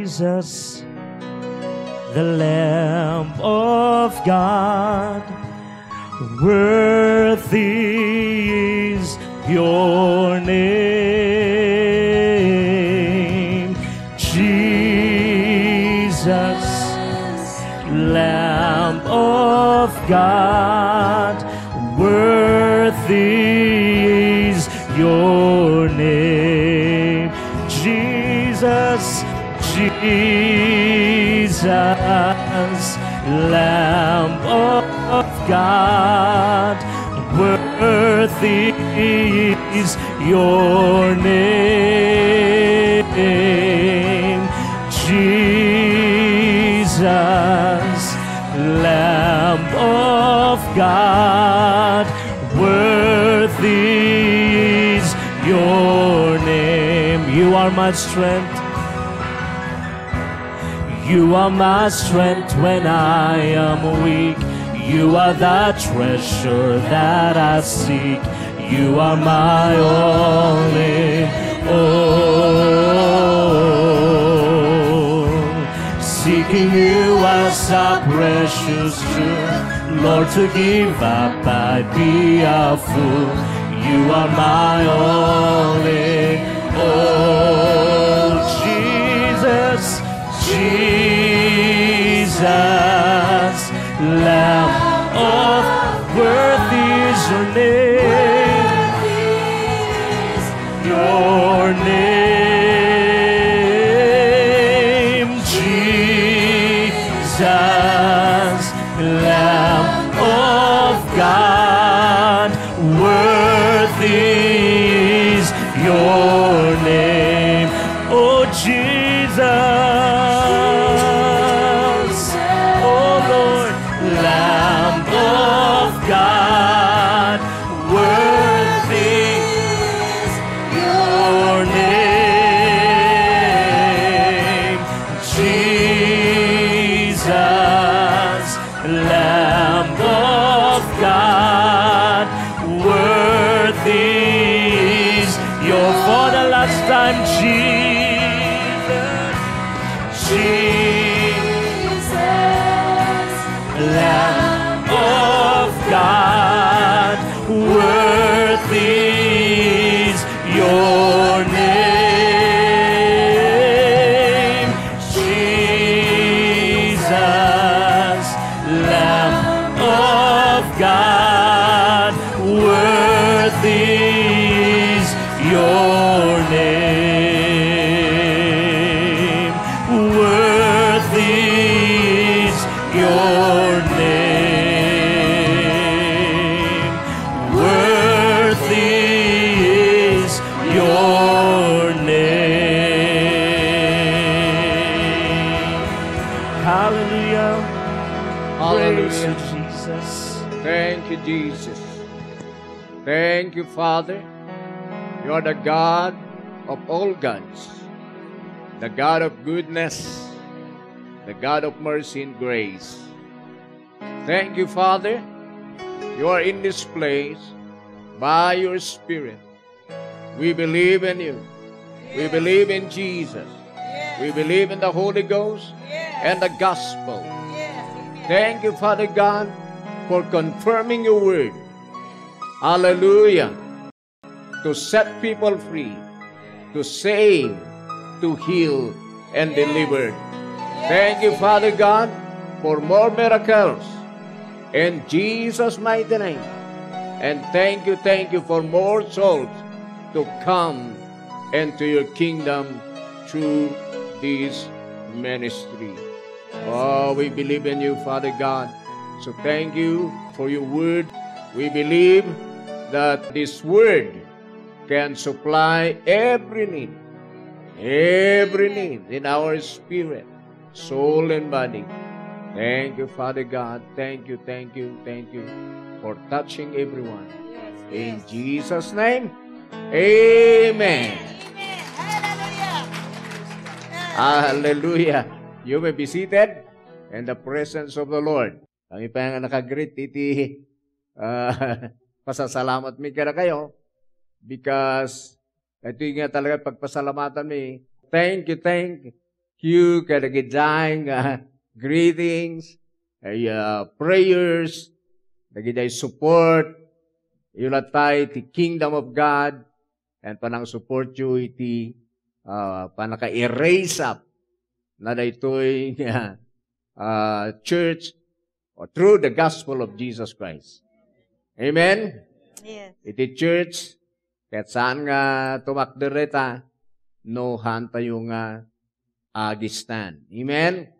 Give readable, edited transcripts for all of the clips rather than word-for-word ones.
Jesus, the Lamb of God, worthy is your name. Jesus, Lamb of God, worthy is your name. Jesus, Jesus, Lamb of God, worthy is your name. Jesus, Lamb of God, worthy is your name. You are my strength. You are my strength when I am weak. You are the treasure that I seek. You are my all in all. Seeking you as a precious jewel, Lord, to give up I'd be a fool. You are my all in all. Jesus, Jesus, Lamb of worthy is your name. Your name, Jesus, Lamb of God, worthy is your name. Oh, Jesus, oh Lord, Lamb of God, worthy is your name. Jesus, Lamb of God, worthy is your, for the last time, Jesus, Lamb of God, worthy is your name. Jesus, Lamb of God, worthy is your name. Worthy is your name. Worthy is your name. Hallelujah. Praise you, Jesus. Thank you, Jesus. Thank you, Father. You are the God of all gods, the God of goodness, the God of mercy and grace. Thank you, Father. You are in this place by your Spirit. We believe in you. We believe in Jesus. We believe in the Holy Ghost and the gospel. Thank you, Father God, for confirming your word. Hallelujah. To set people free, to save, to heal, and deliver. Thank you, Father God, for more miracles in Jesus' mighty name. And thank you for more souls to come into your kingdom through this ministry. Oh, we believe in you, Father God. So thank you for your word. We believe that this word can supply every need in our spirit, soul, and body. Thank you, Father God. Thank you for touching everyone. In Jesus' name, amen. Hallelujah. You may be seated in the presence of the Lord. Kami pa nga nakagreet, iti pasasalamat mi kaya kayo because ito nga talaga pagpasalamatan mi. Thank you you kadagidang greetings, prayers, dagiday support, yulatay ti kingdom of God, and panang support you iti panaka-erase up na daytoy church or through the gospel of Jesus Christ. Amen? Yes. Iti church, kahit saan nga tumakdereta, no han tayo nga agistan. Amen?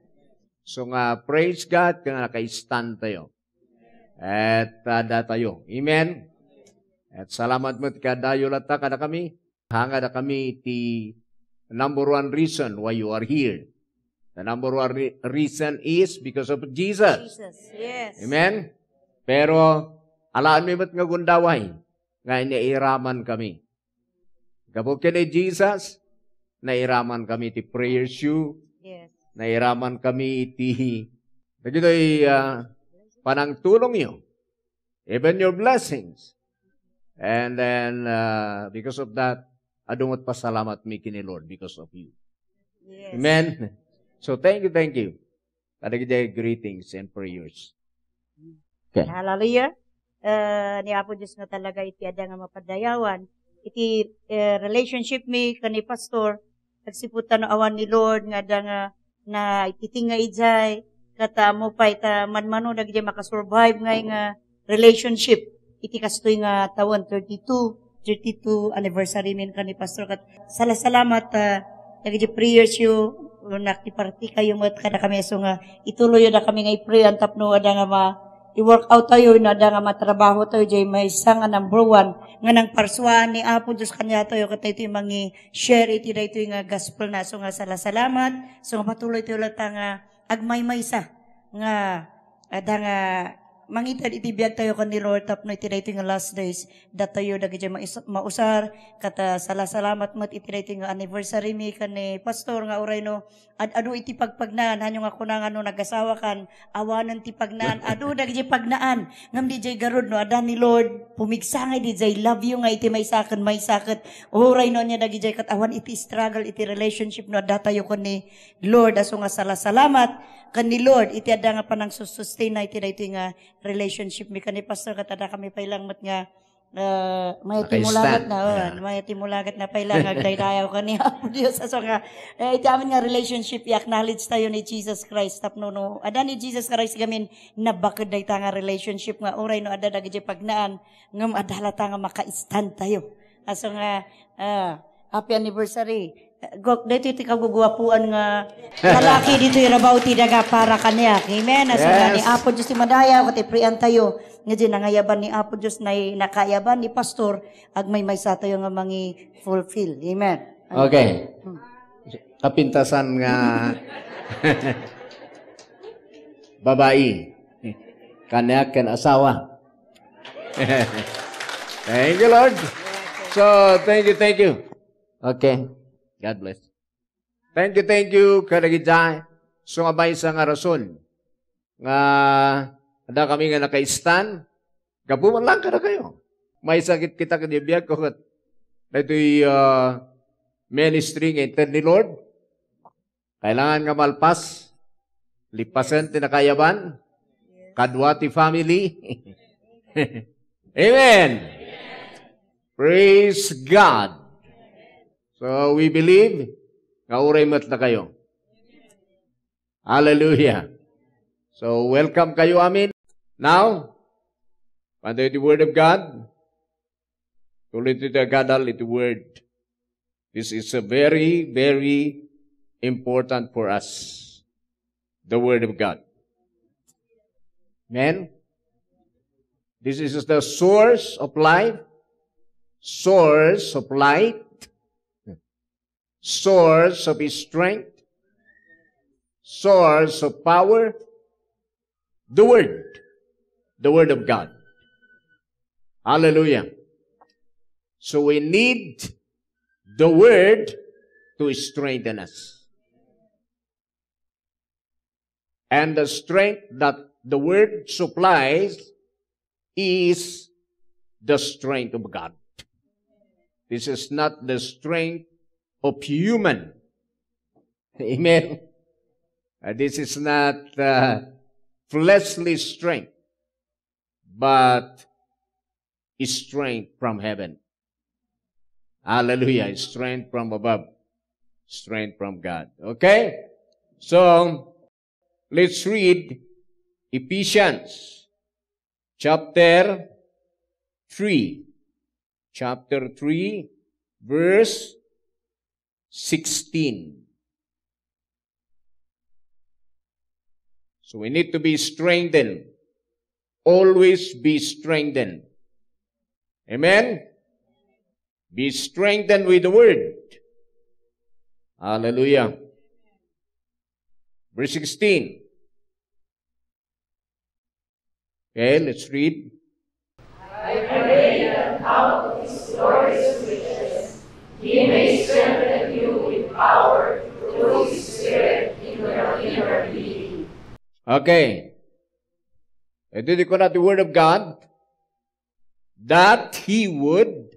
So nga, praise God, kaya naka-stand tayo. At tada tayo. Amen? At salamat mo, kadayo lata kada kami. Hanga na kami iti number one reason why you are here. The number one reason is because of Jesus. Jesus, yes. Amen? Pero, alaan mo ba't nga gundaway? Nga iniiraman kami. Kapag kini Jesus, nairaman kami iti prayer shoe. Yes. Nairaman kami iti nagito'y panang tulong nyo. Even your blessings. And then, because of that, adungot pasalamat mi kini Lord because of you. Yes. Amen? So, thank you, thank you. Kadagday greetings and prayers. Okay. Hallelujah. Ni Apo Diyos nga talaga iti ada nga mapadayawan. Iti relationship mi kani pastor, nagsiputan no awan ni Lord nga ada nga na iti nga ijay, kata mo pa ita manmano dagiti makasurvive nga relationship. Iti kastoy nga tawon 32 anniversary min kani pastor kat salamat dagiti prayers you nakiparti kayo mo kada kami so nga ituloy na kami nga i-pray ang tapno ada nga i-work out tayo na ada nga matrabaho tayo jay may isa nga number one nga nang parswaan ni Apo Diyos kanya tayo kat ito yung mangi share iti da ito yung gospel na so nga salamat so nga patuloy tayo lata nga agmay-maysa nga ada nga mangitad iti biyag tayo kan ni Lord tapno iti da ito yung last days dat tayo dagi jay mausar kata salamat mat iti da ito yung anniversary mi kan ni pastor nga uray no adu iti pagpagnaan hanyo nga kunang ano nagasawa kan awanan ti pagnaan adu dagi jay pagnaan ngam di jay garod no ada ni Lord pumigsangay di jay love you nga iti may sakit uray no nya dagi jay kat awan iti struggle iti relationship no ada tayo kan ni Lord aso nga salamat kan ni Lord iti ada nga panang sustain na iti da ito nga relationship mi kan ni pastor kat ada kami pailang mat nga may timulagat na pailang agdaydayaw ka ni Apo Diyos. So nga, iti amin nga relationship, i-acknowledge tayo ni Jesus Christ. Tapno no, ada ni Jesus Christ gamin, nabakad day ta nga relationship nga, oray no, ada dagi pagnaan, ngam adalata nga maka-stand tayo. So nga, happy anniversary. Dito iti kaguguwapuan nga lalaki dito irabaw ti daga para kanya. Amen. As nga ni Apo Diyos ti madaya kat iprian tayo nga di nangayaban ni Apo Diyos na nakayaban ni pastor ag may sa tayo nga mangi fulfill. Amen. Okay. Kapintasan nga babae kanya ken asawa. Thank you, Lord. So, thank you. Okay. God bless. Thank you, kadagitay. So, nga ba isa nga rason? Nga, ada kami nga naka-stand, gabuman lang kada kayo. May sakit kita kadibiyag ko kat ito'y ministry nga inter ni Lord. Kailangan nga malpas, lipasan tinakayaban, kadwati family. Amen. Praise God. So, we believe, nga uray mat na kayo. Hallelujah. So, welcome kayo amin. Now, under the Word of God, tuloy ito gadal ito Word. This is a very, very important for us. The Word of God. Amen? This is the source of life, source of light, source of His strength, source of power, the Word of God. Hallelujah. So we need the Word to strengthen us. And the strength that the Word supplies is the strength of God. This is not the strength of human. Amen. This is not fleshly strength, but strength from heaven. Hallelujah. Strength from above. Strength from God. Okay? So, let's read Ephesians chapter 3. Chapter 3, verse 16. So we need to be strengthened. Always be strengthened. Amen? Be strengthened with the word. Hallelujah. Verse 16. Okay, let's read. I pray that out of His glorious riches He may strengthen you with power through His Spirit in your inner being. Okay. Ito ko na the word of God that He would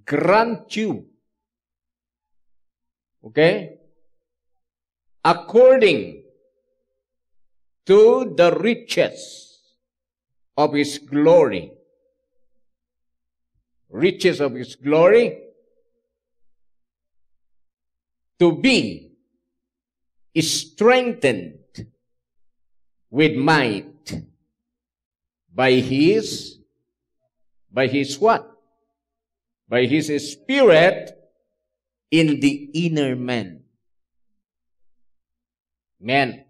grant you. Okay? According to the riches of His glory. Riches of His glory. To be strengthened with might by His what? By His Spirit in the inner man. Man.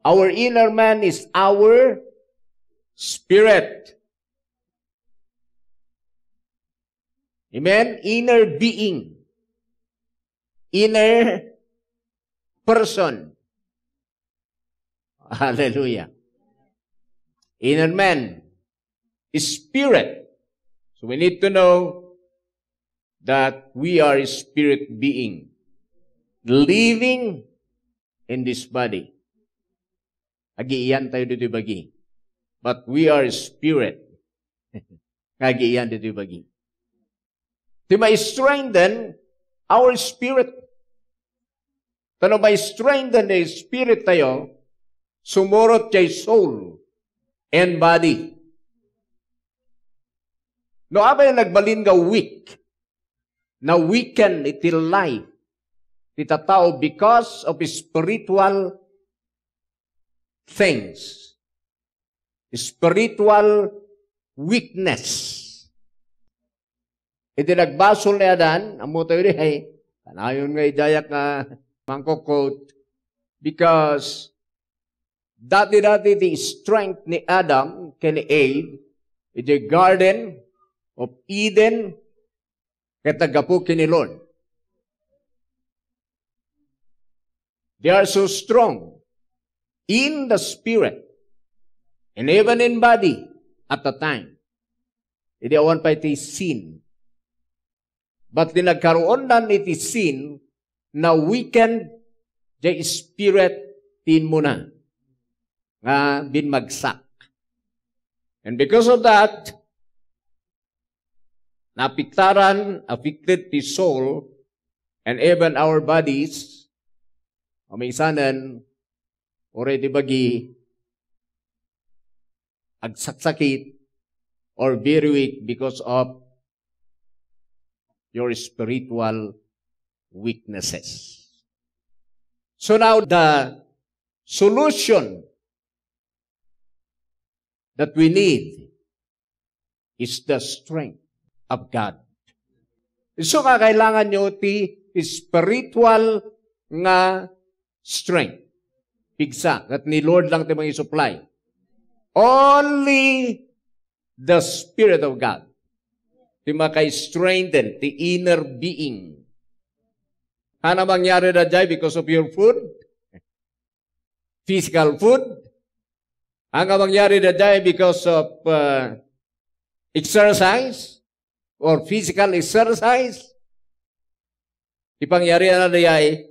Our inner man is our spirit. Amen? Inner being. Inner person. Hallelujah. Inner man is spirit. So we need to know that we are a spirit being living in this body. Agiiyan tayo dito bagi. But we are a spirit. Agiiyan dito bagi. To may strengthen our spirit. Tano may strengthen the spirit tayo, sumurot kay soul and body. No abay nagbalin nga weak, na weaken iti life, iti tao because of spiritual things, spiritual weakness. Iti nagbasol ni Adan, amo tayo rin ay, kanayon nga idayak nga mangkokot, because dati-dati the strength ni Adam can aid in the garden of Eden katagapo kini Lord. They are so strong in the spirit and even in body at the time. Hindi awan pa iti sin. But di nagkaroon na iti sin na weakened the spirit tin mo na nga binmagsak. And because of that, napiktaran, affected the soul, and even our bodies, umisanan, already bagi, agsaksakit, or very weak because of your spiritual weaknesses. So now the solution that we need is the strength of God. So kailangan nyo ti spiritual nga strength. Pigsa, at ni Lord lang ti mga supply. Only the Spirit of God. Ti maka-strengthen, ti inner being. Ano mangyari na dyan because of your food? Physical food? Ano mangyari na dyan because of exercise? Or physical exercise? Ti pangyari na dyan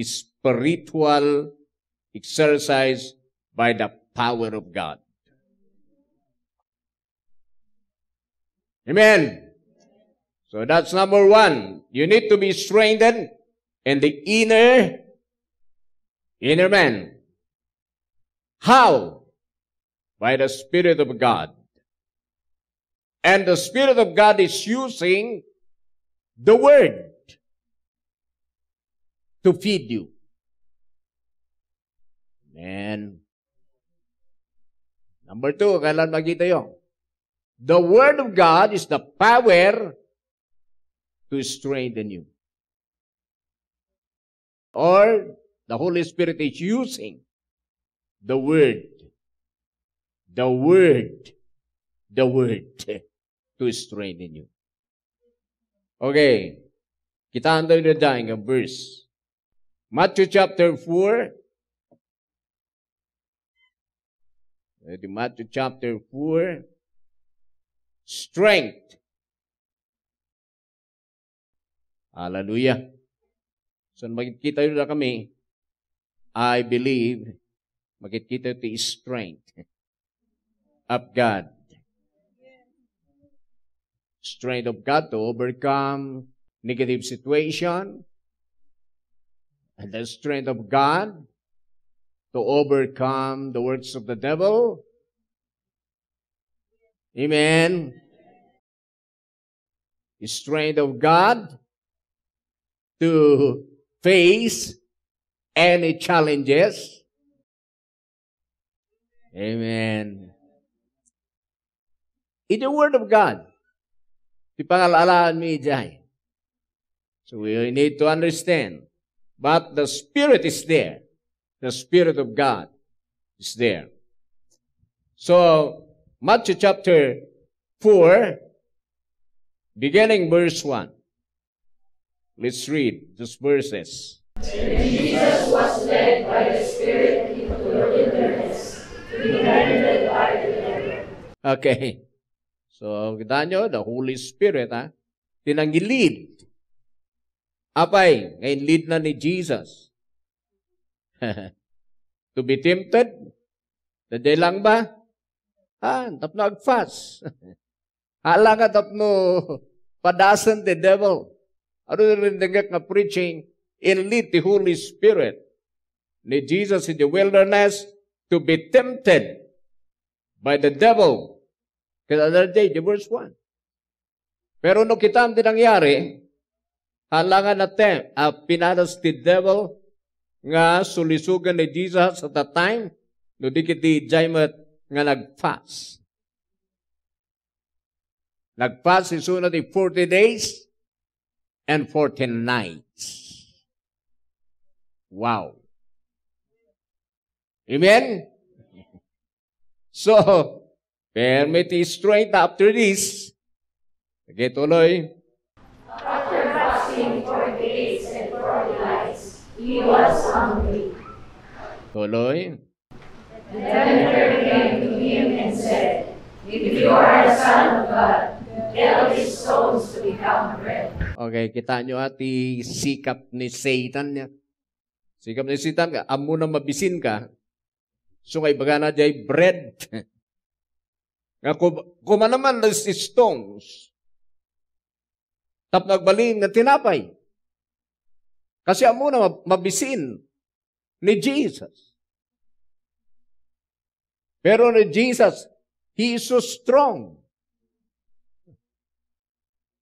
spiritual exercise by the power of God. Amen. So that's number one. You need to be strengthened in the inner Inner man. How? By the Spirit of God. And the Spirit of God is using the Word to feed you. Amen. Number 2, kailan makita yun? The Word of God is the power to strengthen you. Or the Holy Spirit is using the Word to strengthen you. Okay. Kitaan tayo na dahil ang verse. Matthew chapter 4. Matthew chapter 4. Strength. Hallelujah. So, makikita yun na kami, I believe, makikita ito is strength of God. Strength of God to overcome negative situation, and the strength of God to overcome the works of the devil. Amen. The strength of God to face any challenges. Amen. In the Word of God, di pangalalaan mo dyan. So we need to understand. But the Spirit is there. The Spirit of God is there. So, Matthew chapter 4, beginning verse 1. Let's read these verses. And Jesus was led by the Spirit into the wilderness to be tempted by the devil. Okay. So, kita nyo, the Holy Spirit, tinangilid. Apay, ngayon lead na ni Jesus. To be tempted? Daday lang ba? Tap na ag-fast. Hala ka tap no padasan the devil. Ano rin nagak na preaching, in lead the Holy Spirit ni Jesus in the wilderness to be tempted by the devil. Kasi other day, the verse 1. Pero no kita ang nangyari, halangan natin, pinadas the devil nga sulisugan ni Jesus at that time, no di kiti jaymat nga nag-fast. Nag-fast is una di 40 days and 40 nights. Wow. Amen? So, permit strength after this. Okay, tuloy. After fasting 40 days and 40 nights, he was hungry. Tuloy. The tempter came to him and said, If you are the Son of God, tell these stones to become bread. Okay, kita nyo ati sikap ni Satan niya. Sikap ni Satan ka, amo na mabisin ka, so kay baga na jay bread. Nga kuma naman na si stones, tap nagbalin na tinapay. Kasi amo na mabisin ni Jesus. Pero ni Jesus, He is so strong.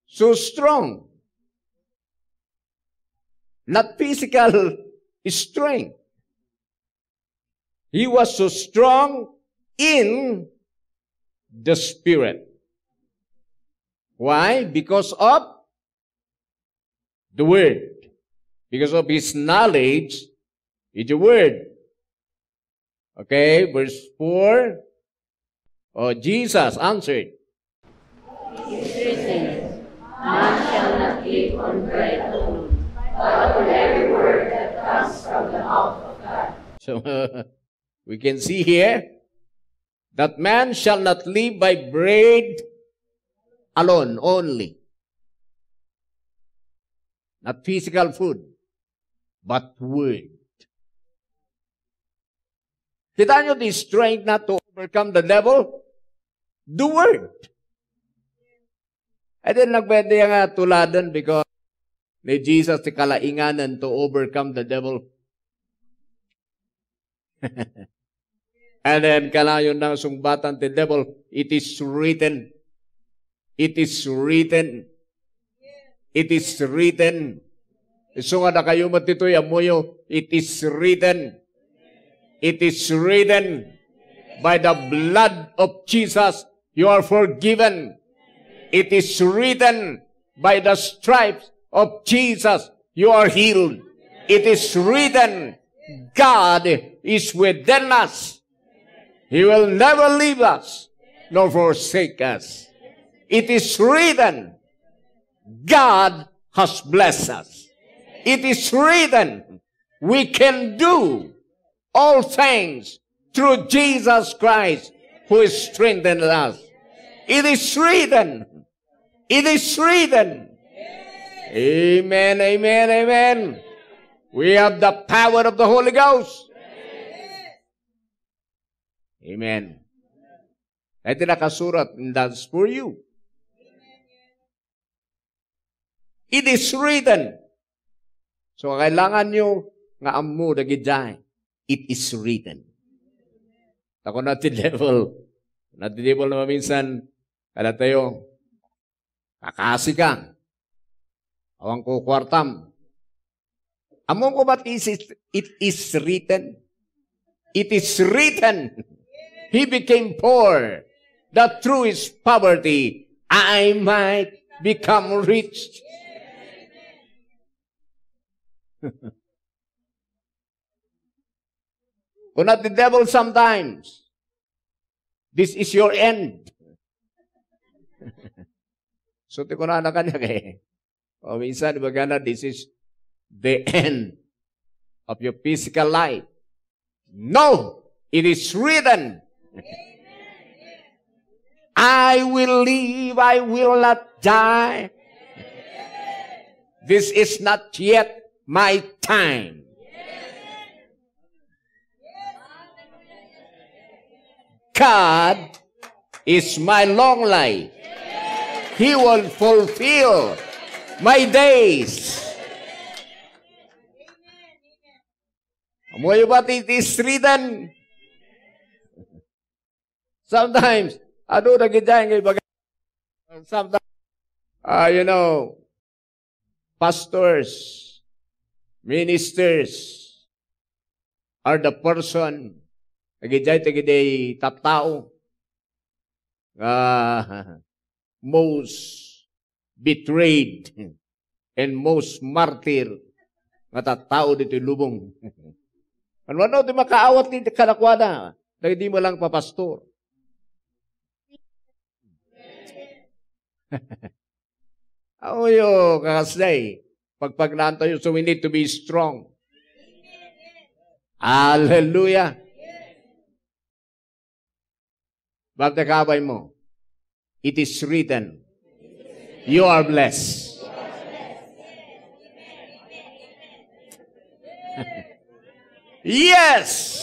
So strong. Not physical strength. He was so strong in the Spirit. Why? Because of the Word. Because of His knowledge in the Word. Okay, verse 4. Jesus answered, It is written, Man shall not live on bread alone, but on every word that comes from the mouth of God. So, we can see here that man shall not live by bread alone only. Not physical food, but word. Kita nyo the strength not to overcome the devil? The word. And then nagbende nga tuladan because ni Jesus ti kalainganan to overcome the devil. And then, kalayon na sumbatan the devil, it is written. It is written. It is written. So nga na kayo matitoy, amoyo, it is written. It is written. By the blood of Jesus, you are forgiven. It is written. By the stripes of Jesus, you are healed. It is written. God is within us. He will never leave us, nor forsake us. It is written. God has blessed us. It is written. We can do all things through Jesus Christ, who is strengthened us. It is written. It is written. Amen, amen, amen. We have the power of the Holy Ghost. Amen. Ito nakasurat, and that's for you. It is written. So, kailangan nyo nga amu na gidjay. It is written. Ako na ti devil. Na ti devil na maminsan, kada tayo, kakasi ka. Awang ko kwartam. Among ko ba't it is written? It is written. He became poor, that through his poverty, I might become rich. Kung not the devil sometimes, this is your end. So, ti ko na kanya kay, o minsan, bagana, this is the end of your physical life. No! It is written. I will live, I will not die. This is not yet my time. God is my long life. He will fulfill my days. Amoy ba it is written? Sometimes, ano na gidyan ngay baga? Sometimes, pastors, ministers are the person nagidyan tagiday tattao most betrayed and most martyr nga tattao dito lubong. Ano di makaawat ni kalakwada na hindi mo lang papastor. Aoyo, kakasday. Pagpagnaan tayo, so we need to be strong. Hallelujah. Bakit kabay mo? It is written. You are blessed. Yes!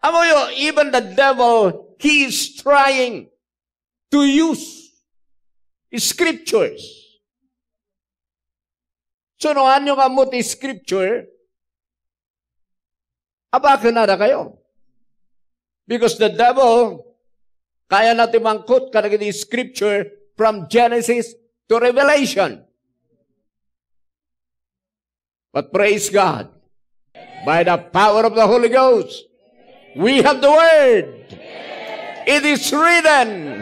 Amoyo, even the devil, he is trying to use scriptures. So, no, anyo kamot scripture, abaka na kayo. Because the devil, kaya natin mangkot kanagin scripture from Genesis to Revelation. But praise God, by the power of the Holy Ghost, we have the Word. It is written.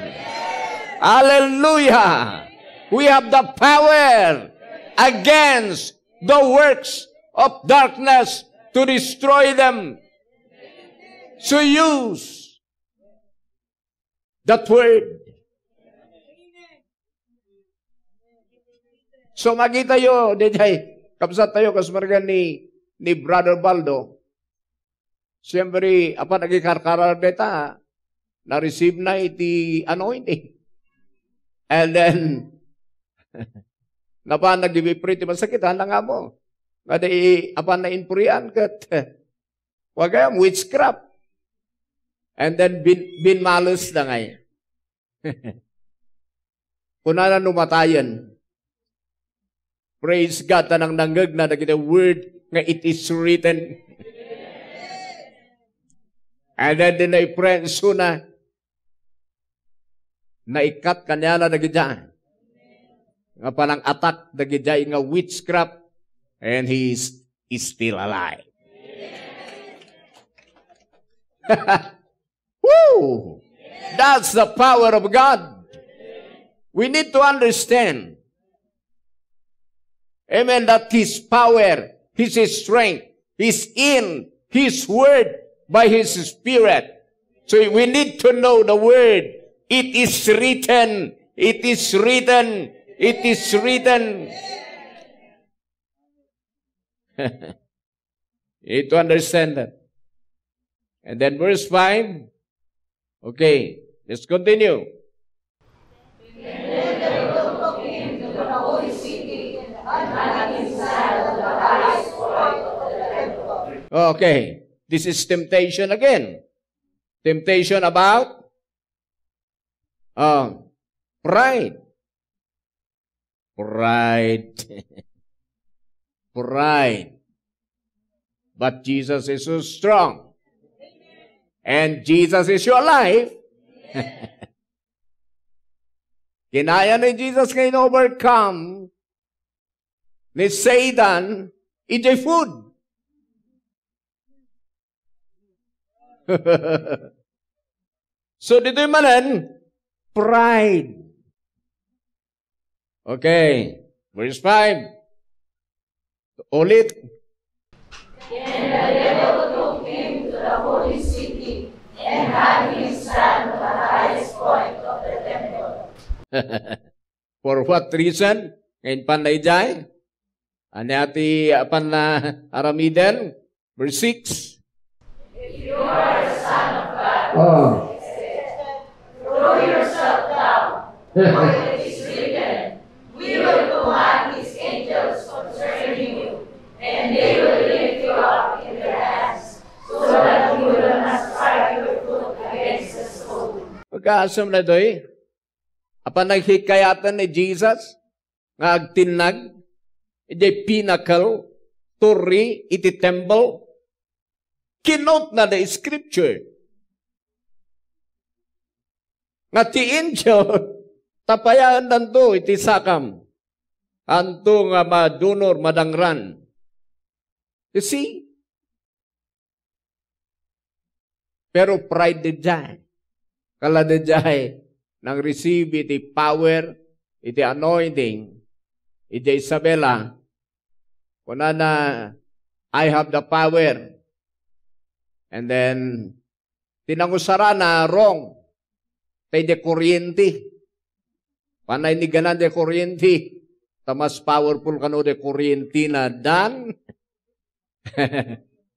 Hallelujah. We have the power against the works of darkness to destroy them. So use that Word. So makita yo, DJ, kapsat tayo kasmargan ni Brother Baldo. Siyempre, apa nagikarkarar deta, na-receive na iti anointing. And then, napa nag-ibipri ti masakit, handa nga mo. Kada apa na inpurian, kat, wagayam, witchcraft. And then, binmalos na ngay. Kuna na numatayan. Praise God, tanang nangag na dagiti word nga it is written. And then din ay prenso na naikat kanya na dagiti nga panang attack dagiti nga witchcraft, and he is still alive. Woo! That's the power of God. We need to understand, amen, that His power, His strength is in His Word by His Spirit. So we need to know the Word. It is written. It is written. It is written. You need to understand that. And then verse 5. Okay, let's continue. And then they took him to the holy city and had him stand on the highest point of the temple. Okay, this is temptation again. Temptation about pride. Pride. Pride. But Jesus is so strong. And Jesus is your life. Kinaya ni Jesus ngayon overcome ni Satan ito'y food. So dito'y manan, pride. Okay, verse 5. Ulit. And the devil took him to the holy city and had him stand on the highest point of the temple. For what reason? Ngayon panayjay. Ani ati apan na aramiden. Verse 6. If you are the Son of God, throw yourself down, for it is written, we will command His angels concerning you, and they will lift you up in their hands, so that you will not strike your foot against the stone. Pagkaasam na doy, apan naghikayatan ni Jesus, nga agtinag, iti pinnacle, turi, iti temple, kinote na the scripture. Nga ti angel, tapayaan nanto, iti sakam, anto nga madunor, madangran. You see? Pero pride di dyan. Kala di dyan, nang receive iti power, iti anointing, iti Isabela, kuna na, I have the power. And then, tinangusara na wrong. Tay de kuryente. Panay ni ganan de kuryente. Tamas powerful kano de kuryente na dan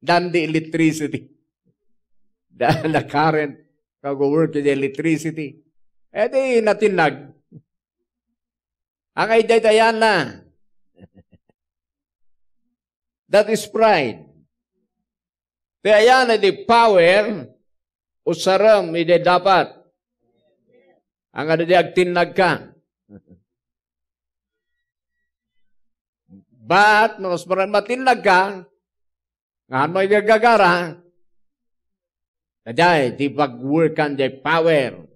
the electricity. Dan the current kag-work the electricity. E di natinag. Ang idaydayan na. That is pride. Kaya yan di power usaram ide dapat. Ang ada di agtinag ka. But, nos maran matinag ka, nga ano'y gagagara, Aday, di pag-workan di power.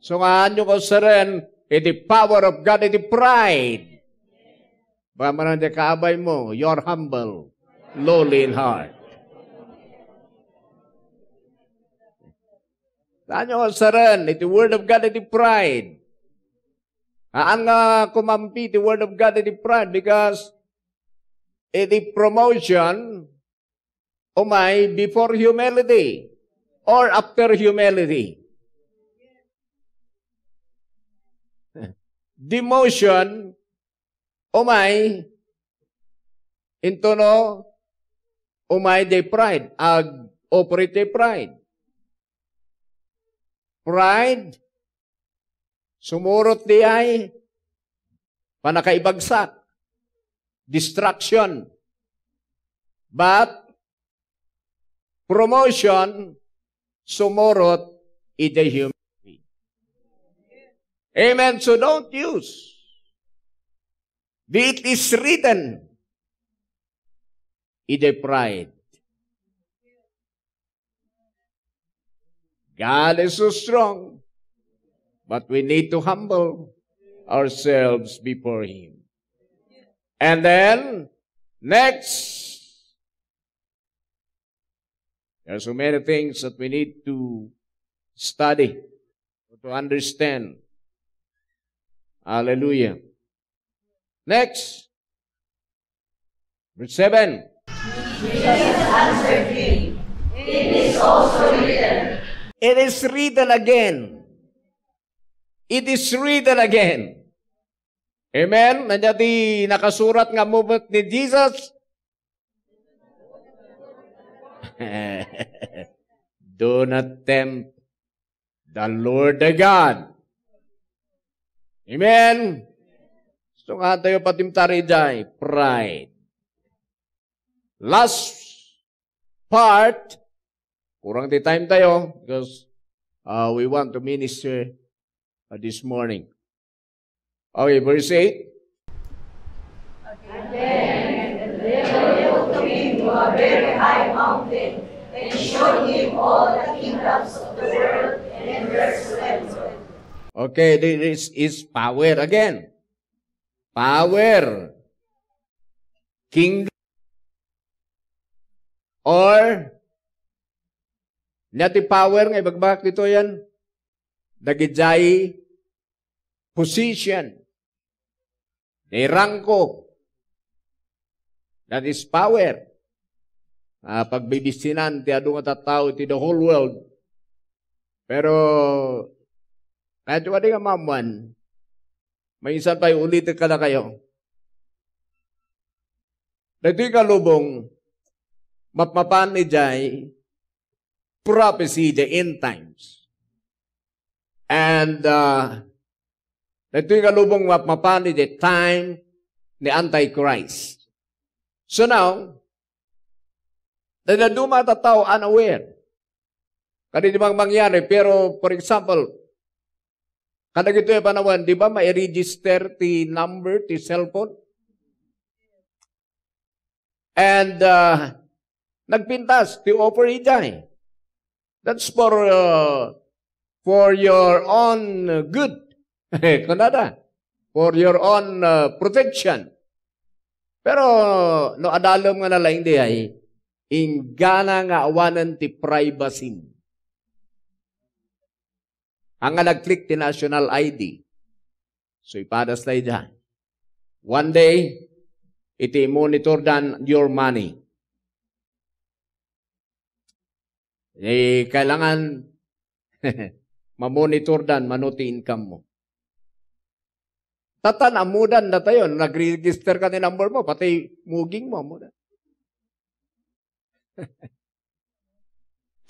So nga nyo ko saren, iti power of God, iti pride. Baka maran di kaabay mo, you're humble, lowly in heart. Saan nyo ko saren, iti word of God, iti pride. Ang kumampi, iti word of God, iti pride, because iti promotion, umay, before humility, or after humility. Demotion, umay, into no, umay de pride, operate de pride. Pride, sumurot di ay, panakaibagsak, distraction. But, promotion, sumurot iti humility. Amen. So don't use. It is written. Ide pride. God is so strong, but we need to humble ourselves before Him. And then, next, there are so many things that we need to study, to understand. Hallelujah. Next, verse 7. Jesus answered him, "It is also written." It is written again. It is written again. Amen? Nandiyan di nakasurat nga movement ni Jesus. Do not tempt the Lord the God. Amen? So nga tayo patimtari dyan, pride. Last part, kurang di time tayo because we want to minister this morning. Okay, verse 8. And then the devil took him to a very high mountain and showed him all the kingdoms of the world and their splendor. Okay, this is power again. Power. Kingdom. Or nati power nga ibagbak dito yan. Dagijay position. Ni rangko. That is power. Pagbibisinan ti adu nga tattao ti the whole world. Pero kahit wala nga mamuan, may isan pa ulitin ka na kayo. Dito yung kalubong, mapapan ni Jai, prophecy, the end times. And ito yung kalubong mapapan ni the time ni Antichrist. So now, nadaduma tao unaware. Kani di bang mangyari, pero for example, kada gito yung panawan, di ba ma-register ti number, ti cellphone? And nagpintas, ti offer ijay. That's for your own good. Kunada. For your own protection. Pero, no adalom nga nalaing di ay, ingana nga awanan ti privacy. Ang nga nag-click ti national ID. So, ipadas tayo dyan. One day, iti monitor dan your money. Kailangan mamonitor dan manuti income mo. Tatanamudan na tayo. Nag-register ka ni number mo, pati muging mo.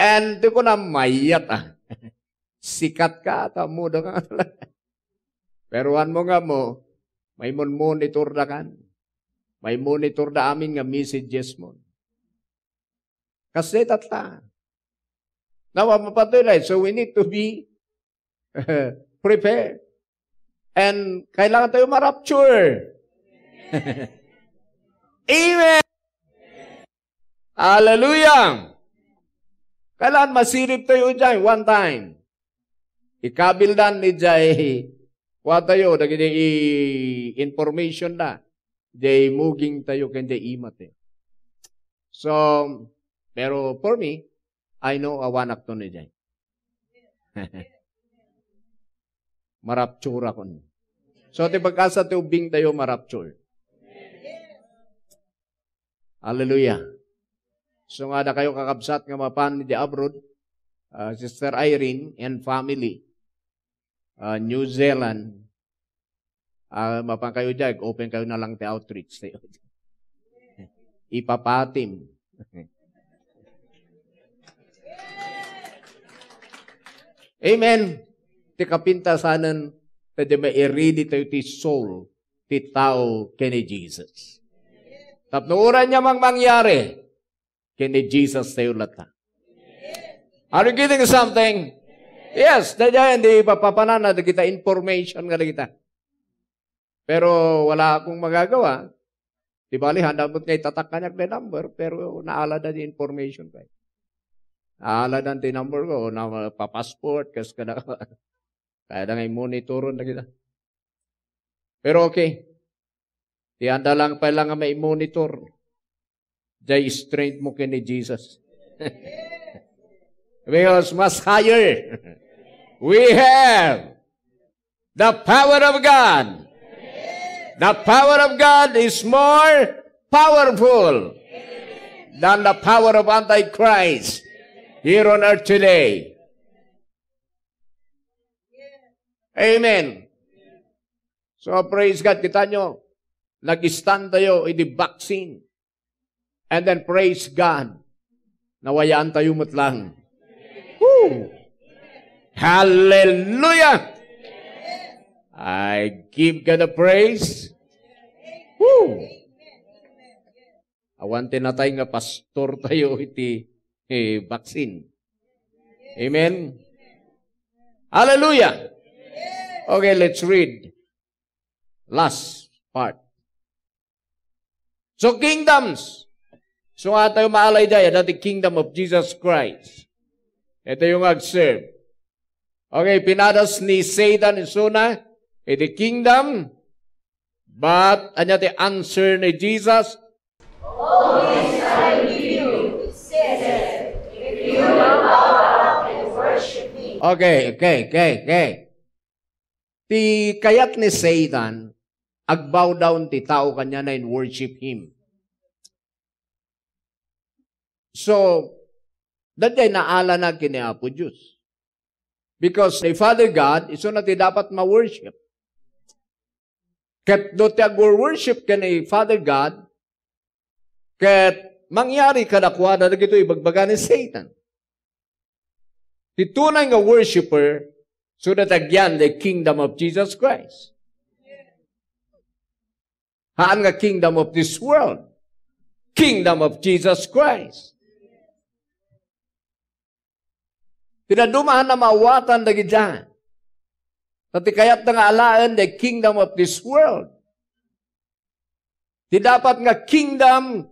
And di ko na mayat sikat ka, tamuda ka. Pero mo nga mo, may monitor na kan. May monitor na amin nga messages mo. Kasi tatla. Nawa mapatuloy. So we need to be prepared. And kailangan tayo ma-rapture. Amen! Hallelujah! Kailangan masirip tayo dyan one time. Ikabildan ni Jai, kuha tayo, naging information na. Jai muging tayo kanya imat eh. So, pero for me, I know awanak to ni Jai. Marapture ako. So, di pagkasa tubing tayo marapture. Hallelujah. So nga na kayo kakabsat nga mapan di abroad, Sister Irene and family, New Zealand, mapan kayo dyan, open kayo na lang the outreach. Ipapatim. Amen. Ti kapintasanan, tadi ma-ready tayo ti soul, ti tao kini Jesus. Tapnuuran niya mang mangyari, kini Jesus tayo lata. Are you getting something? Yes, dahil hindi papapanana na kita information nga na kita. Pero wala akong magagawa. Di bali, handa mo kayo tatak kanyak na number, pero naala na di information kayo. Naala na di number ko, na papasport, kas ka na, kaya na ngayon monitoron na kita. Pero okay. Di handa lang pa lang may monitor. Jay strength mo kini Jesus. Because mas higher. We have the power of God. The power of God is more powerful than the power of Antichrist here on earth today. Amen. So praise God, kita nyo, nag-stand tayo in the vaccine. And then praise God, nawayaan tayo matlang. Woo! Hallelujah! I give God the praise. Woo! Awante na tayo nga pastor tayo iti vaccine. Amen? Hallelujah! Okay, let's read. Last part. So kingdoms. So nga tayo maalay daya na the kingdom of Jesus Christ. Ito yung ag-serve. Okay, pinadas ni Satan isuna, the kingdom, but anya the answer ni Jesus, all this I give you, says, if you will bow down and worship me. Okay. Ti kayat ni Satan, agbow down ti tao kanya na and worship him. So, dadya naala na kini Apo Diyos. Because the Father God, iso na ti dapat ma-worship. Kat do ti ag-worship kini Father God, kat mangyari kadakwa na dagito ibagbaga ni Satan. Ti tunay nga worshiper, so that agyan the kingdom of Jesus Christ. Haan nga kingdom of this world. Kingdom of Jesus Christ. Tinadumahan na mawatan dagi dyan. Tati kayat na nga alaan the kingdom of this world. Ti dapat nga kingdom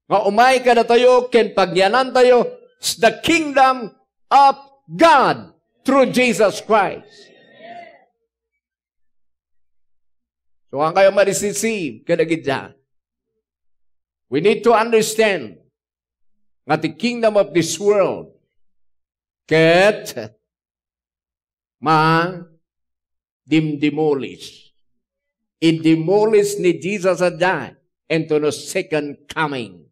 nga umay ka na tayo, ken pagyanan tayo, is the kingdom of God through Jesus Christ. So ang kayo ma-receive ka na dyan. We need to understand nga the kingdom of this world ket dimdemolish. I-demolish ni Jesus adan into no second coming.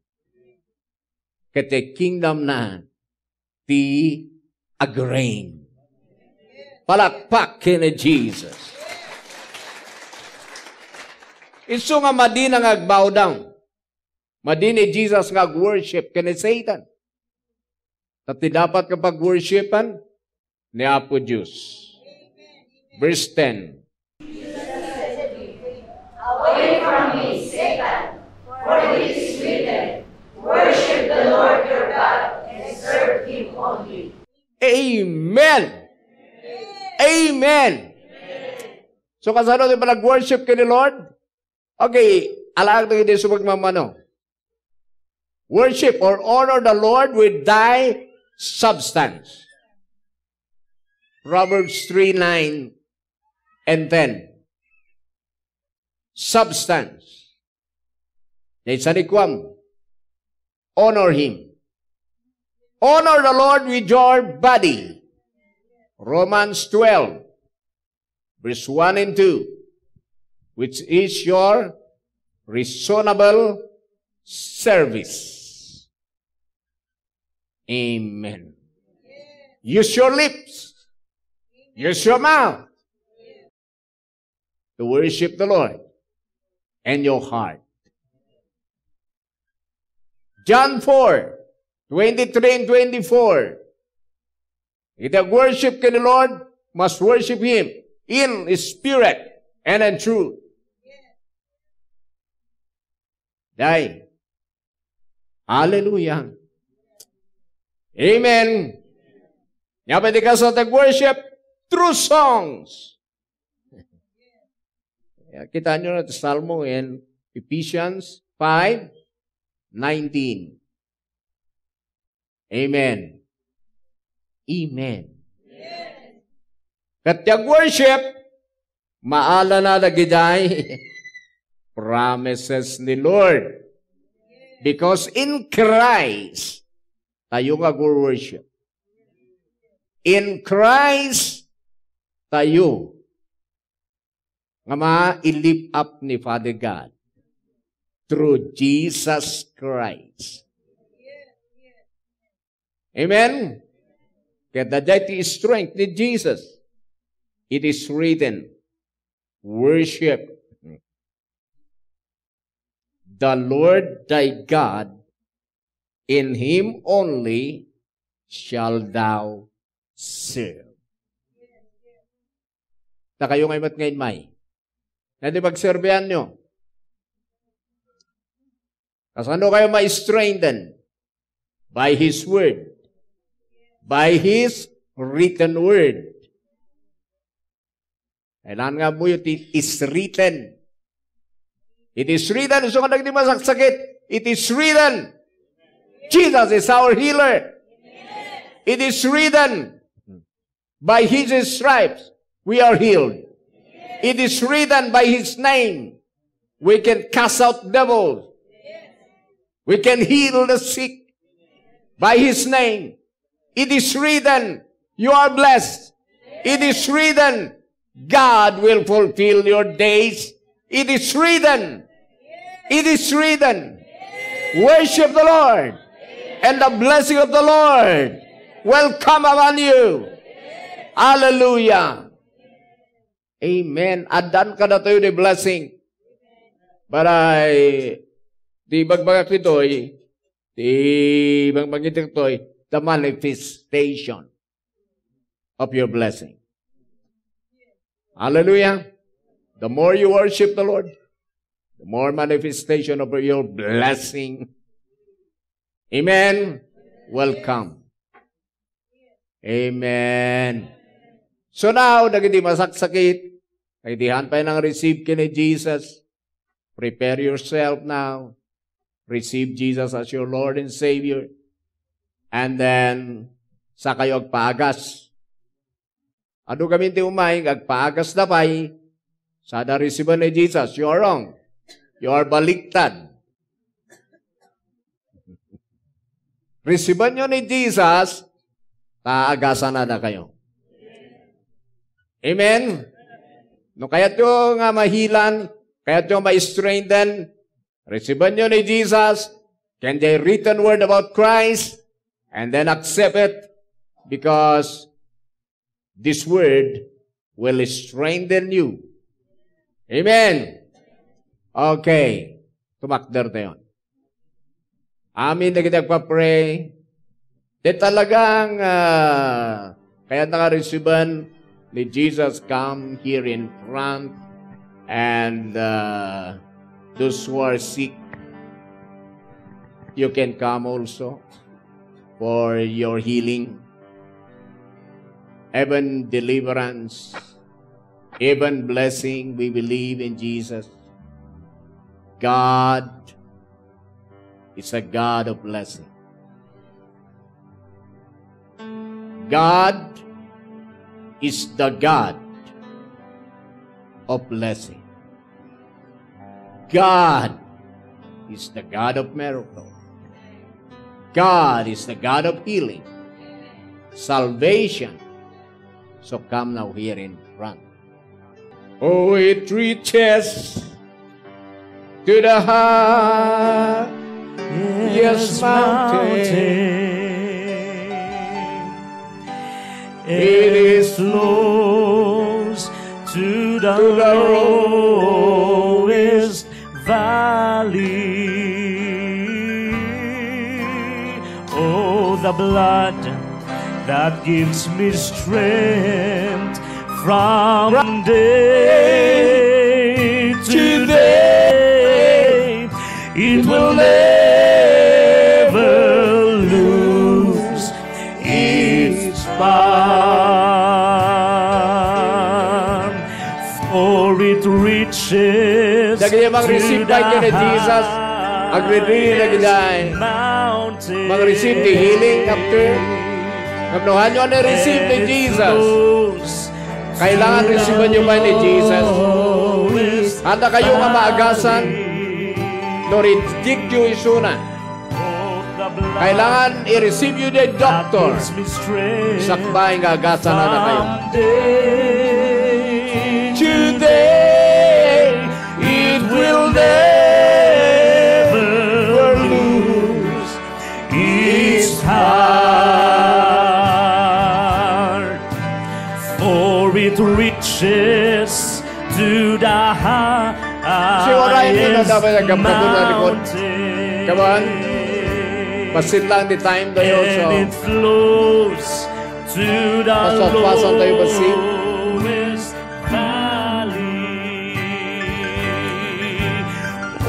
Ket the kingdom na ti agrain. Palakpak kini Jesus. Isu nga madina nga agbow down. Madini Jesus nga worship kini Satan. Tati dapat kapag worshipan ni Apo Diyos. Verse 10. Away from me, Satan, for it is written, worship the Lord your God and serve Him only. Amen! Amen! So kasano di ba nag-worship kini Lord? Okay, alam na hindi sa pagmamano. Worship or honor the Lord with thy substance. Proverbs 3:9 and 10. Substance. Naisanikwam. Honor Him. Honor the Lord with your body. Romans 12, verse 1 and 2, which is your reasonable service. Amen. Use your lips. Use your mouth to worship the Lord and your heart. John 4:23 and 24. If they worship the Lord, must worship Him in spirit and in truth. Dahil. Hallelujah. Amen. Nga pwede ka sa tag-worship through songs. Kita nyo na ito Salmo in Ephesians 5:19. Amen. Amen. Katiyag worship, maala na nagiday promises ni Lord. Because in Christ, tayo nga worship. In Christ, tayo nga ma-lift up ni Father God through Jesus Christ. Amen? Kaya that is strength ni Jesus. It is written, worship the Lord thy God, in Him only shall thou serve. Na kayo ngayon may. Na di magservehan nyo. Kasano kayo ma-strengthen? By His Word. By His written Word. Kailangan nga mo yun, it is written. It is written. So kung nagdi masakit, it is written. Jesus is our healer. It is written. By His stripes, we are healed. It is written by His name. We can cast out devils. We can heal the sick. By His name. It is written, you are blessed. It is written, God will fulfill your days. It is written. It is written. Worship the Lord. And the blessing of the Lord will come upon you. Hallelujah. Amen. Adan ka na tayo the blessing. But di bagbagak nito'y, di bagbagak nito'y, the manifestation of your blessing. Hallelujah. The more you worship the Lord, the more manifestation of your blessing. Amen. Welcome. Amen. So now, nagindi masaksakit, kaidihan pa nang receive ka ni Jesus. Prepare yourself now. Receive Jesus as your Lord and Savior. And then, sa kayo agpaagas. Ano kami ti umaying, agpaagas na pa'y, sa na-receive ni Jesus, you are wrong. You are baliktad. Receive nyo ni Jesus, taagasan na kayo. Amen? No, kaya ito nga mahilan, kaya ito ma-strengthen, receive nyo ni Jesus, can they written word about Christ, and then accept it, because this word will strengthen you. Amen? Okay. Tumakder tayo. Amin na kita nagpa-pray. Di talagang, kaya naka-receivean ni Jesus come here in front, and those who are sick, you can come also for your healing, even deliverance, even blessing. We believe in Jesus. God is a God of blessing. God is the God of blessing. God is the God of miracle. God is the God of healing, salvation. So come now here in front. Oh, it reaches to the highest mountain. It flows to the lowest valley. Oh, the blood that gives me strength from day to day, it will never lose its power. For it reaches Dagiti mag-receive to tayo ni Jesus. Agri-diri na giday. mountain. Mag-receive the healing after. Kapnuhan nyo na receive ni Jesus. Kailangan receive nyo ba ni Jesus? Handa kayo nga maagasan. No reject you isuna. Kailangan i-receive you the doctor. Sakbay nga agasan na kayo. Today, it will never lose its heart, for it reaches to the highest mountain. Come on. Pasit lang the time tayo. And it flows to the Pasok-pasok tayo basit. lowest valley.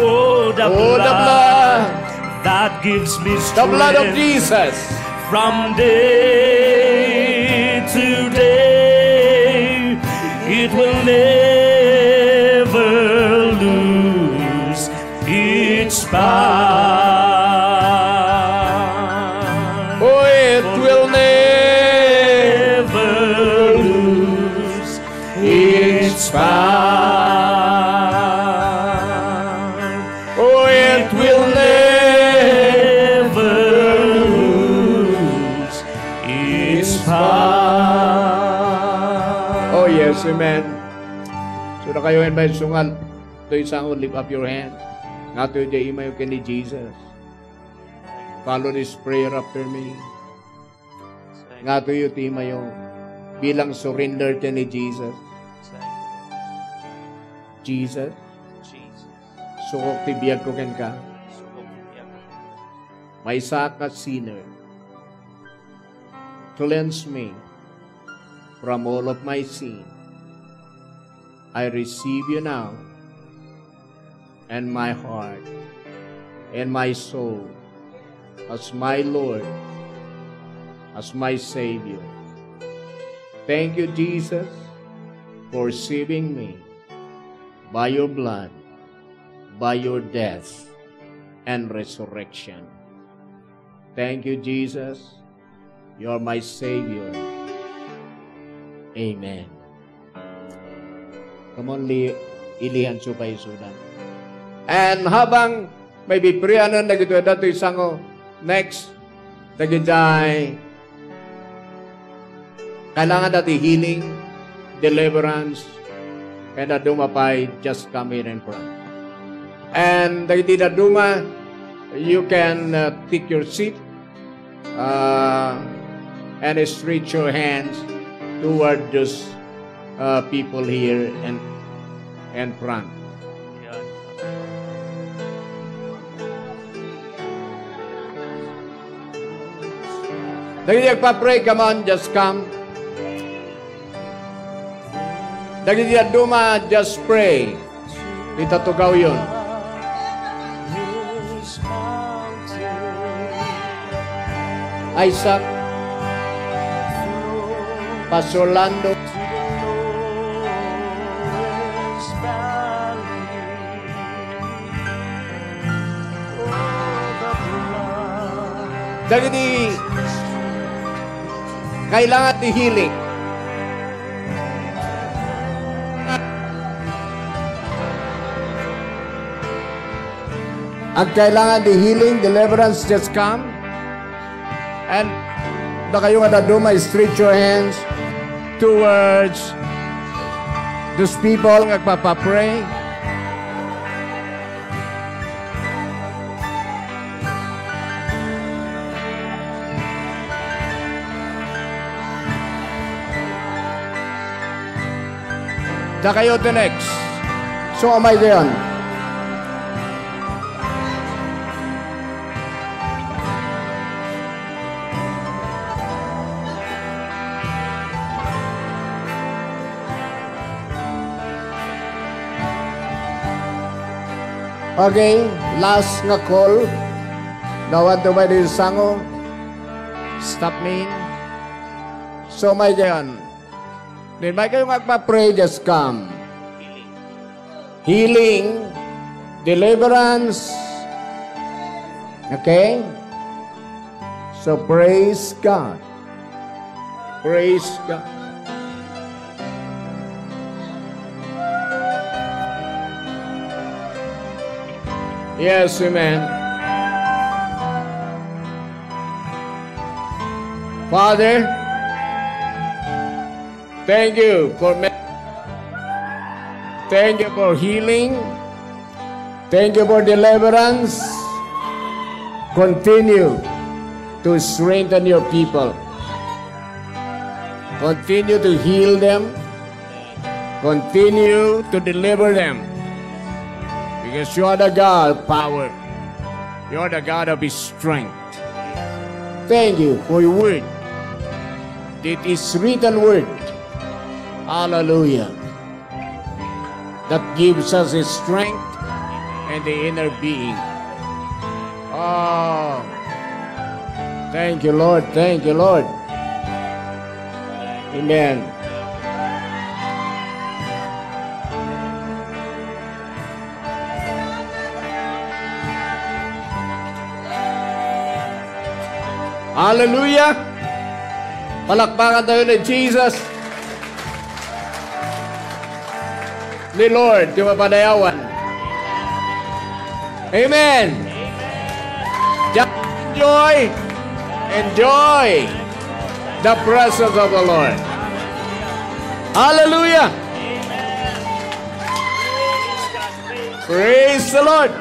Oh, the blood that gives me strength. The blood of Jesus. From day to day, it will never lose its power. Oh, it will Never lose its power. Oh, it will Never lose its power. Oh, yes, amen. So na kayo may sungal. Ito isang lift up your hand. Nga ito yung imayo ni Jesus. Follow this prayer after me. Nga ito yung imayo bilang surrender to ni Jesus. Jesus, sukok tibiyag ko ken ka. May isa ka sinner. Cleanse me from all of my sin. I receive you now and my heart and my soul as my Lord, as my Savior. Thank you, Jesus, for saving me by your blood, by your death and resurrection. Thank you, Jesus. You are my Savior. Amen. Come on, ilihan supay sudan. And habang may biprianan na gito dato isang next tagiday kailangan dati healing, deliverance, and dumapay just come in front. And dagiti duma you can take your seat and stretch your hands toward those people here and front. Dagiti agpa-pray, come on, just come. Dagiti duma, just pray. Itatugaw yun. Isaac, Pastor Lando, dagiti kailangan di healing. Ang kailangan di healing, deliverance, just come. And na kayo nga daduma, stretch your hands towards those people nga nagpapapray. Na kayo the next. So, amay dayon. Okay, last nga call. Nawad ba din sango? Stop me. So, may dayon. Then may kayo magpa-pray, just come. healing, deliverance. Okay? So praise God. Praise God. Yes, amen. Father, thank you for healing. Thank you for deliverance. Continue to strengthen your people. Continue to heal them. Continue to deliver them. Because you are the God of power. You are the God of His strength. Thank you for your word. It is written word. Hallelujah. That gives us His strength and the inner being. Oh, thank you, Lord. Thank you, Lord. Amen. Hallelujah! Palakpakan tayo ni Jesus. Ni Lord, yung mapadayawan. Amen! Just enjoy the presence of the Lord. Hallelujah! Praise the Lord!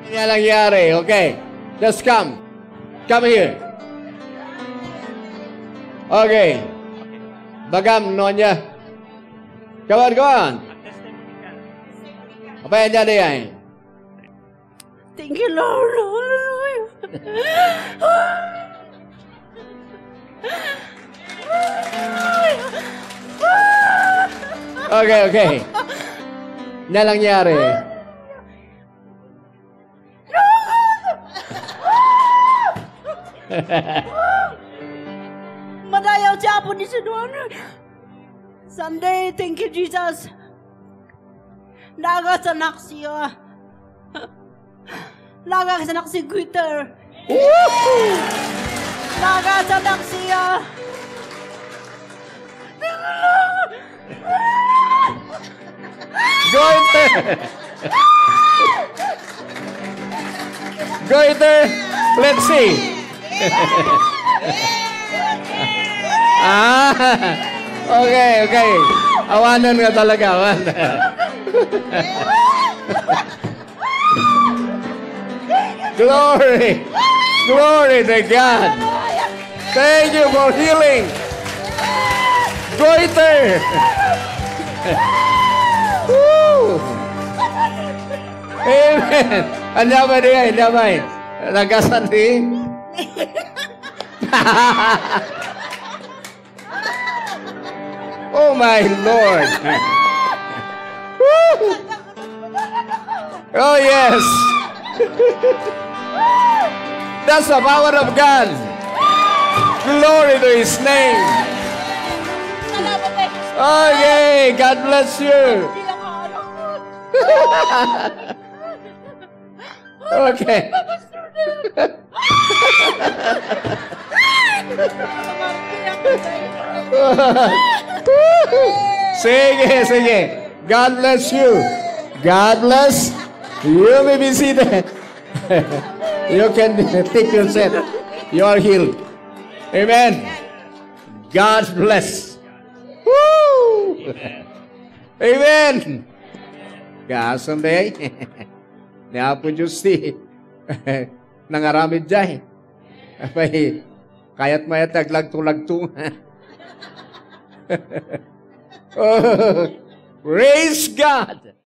Hindi nangyari. Okay. Just come. Come here. Okay. Bagam, Nonya. Come on, go on. Apa yang jadi ya? Thank you, Lord. Hallelujah. Okay, okay. Hindi nangyari. Madayaw siya po ni Sidon. Sunday, thank you, Jesus. Nagasanak siya. Nagasanak si Twitter. Nagasanak siya. Goiter! Goiter! Let's see. Okay, okay. Awanan nga talaga, awanan. Glory! Glory to God! Thank you for healing! Goiter! Woo! Amen! Andamay niya, andamay. Nagasan din. Oh my Lord! Oh yes! That's the power of God. Glory to His name. Okay, God bless you. Okay. Sige, sige. God bless you. God bless. You may be seated. You can take your seat. You are healed. Amen. God bless. Woo! Amen. God someday. Niya po Diyos nangaramid dyan. Kaya't mayat naglagtung-lagtung. Oh, praise God.